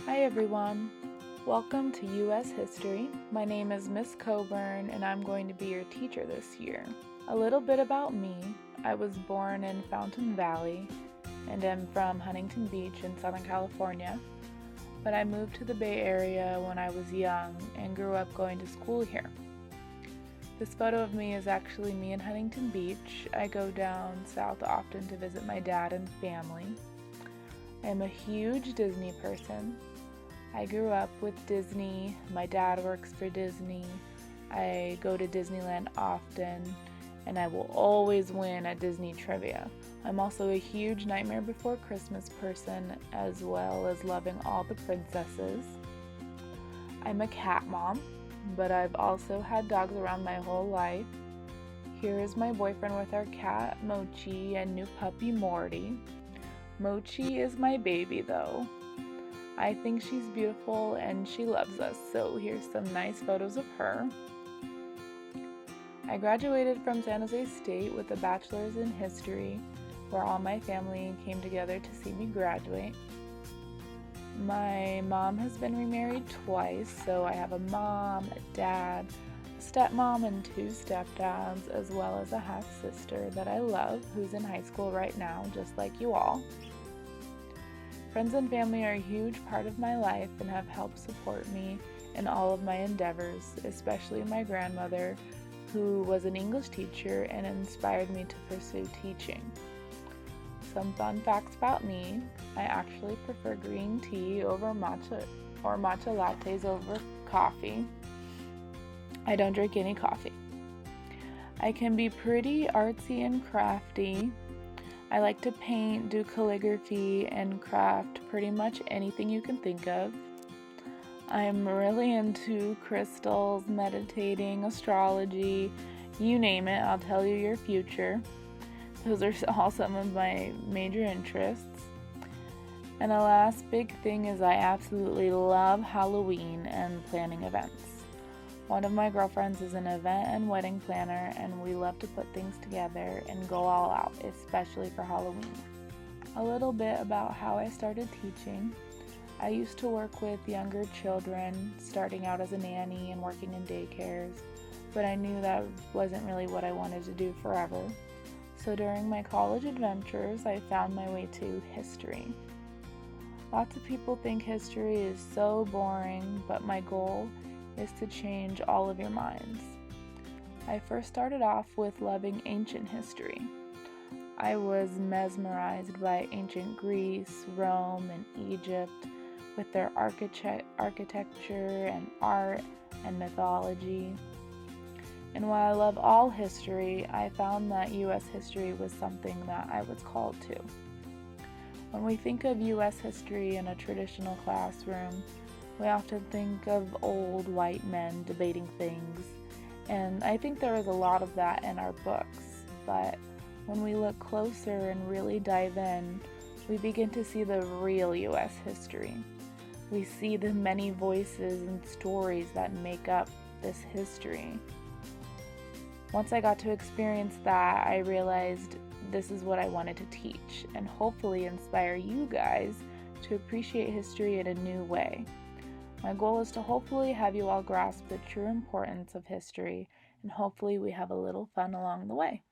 Hi everyone, welcome to U.S. History. My name is Miss Coburn and I'm going to be your teacher this year. A little bit about me. I was born in Fountain Valley and am from Huntington Beach in Southern California, but I moved to the Bay Area when I was young and grew up going to school here. This photo of me is actually me in Huntington Beach. I go down south often to visit my dad and family. I am a huge Disney person. I grew up with Disney. My dad works for Disney. I go to Disneyland often, and I will always win at Disney trivia. I'm also a huge Nightmare Before Christmas person, as well as loving all the princesses. I'm a cat mom, but I've also had dogs around my whole life. Here is my boyfriend with our cat, Mochi, and new puppy, Morty. Mochi is my baby, though. I think she's beautiful and she loves us, so here's some nice photos of her. I graduated from San Jose State with a bachelor's in history, where all my family came together to see me graduate. My mom has been remarried twice, so I have a mom, a dad, a stepmom, and two stepdads, as well as a half-sister that I love, who's in high school right now, just like you all. Friends and family are a huge part of my life and have helped support me in all of my endeavors, especially my grandmother, who was an English teacher and inspired me to pursue teaching. Some fun facts about me: I actually prefer green tea over matcha or matcha lattes over coffee. I don't drink any coffee. I can be pretty artsy and crafty. I like to paint, do calligraphy, and craft pretty much anything you can think of. I'm really into crystals, meditating, astrology, you name it, I'll tell you your future. Those are all some of my major interests. And the last big thing is I absolutely love Halloween and planning events. One of my girlfriends is an event and wedding planner, and we love to put things together and go all out, especially for Halloween. A little bit about how I started teaching. I used to work with younger children, starting out as a nanny and working in daycares, but I knew that wasn't really what I wanted to do forever. So during my college adventures, I found my way to history. Lots of people think history is so boring, but my goal is to change all of your minds. I first started off with loving ancient history. I was mesmerized by ancient Greece, Rome, and Egypt with their architecture and art and mythology. And while I love all history, I found that U.S. history was something that I was called to. When we think of U.S. history in a traditional classroom, we often think of old white men debating things, and I think there is a lot of that in our books, but when we look closer and really dive in, we begin to see the real U.S. history. We see the many voices and stories that make up this history. Once I got to experience that, I realized this is what I wanted to teach, and hopefully inspire you guys to appreciate history in a new way. My goal is to hopefully have you all grasp the true importance of history, and hopefully we have a little fun along the way.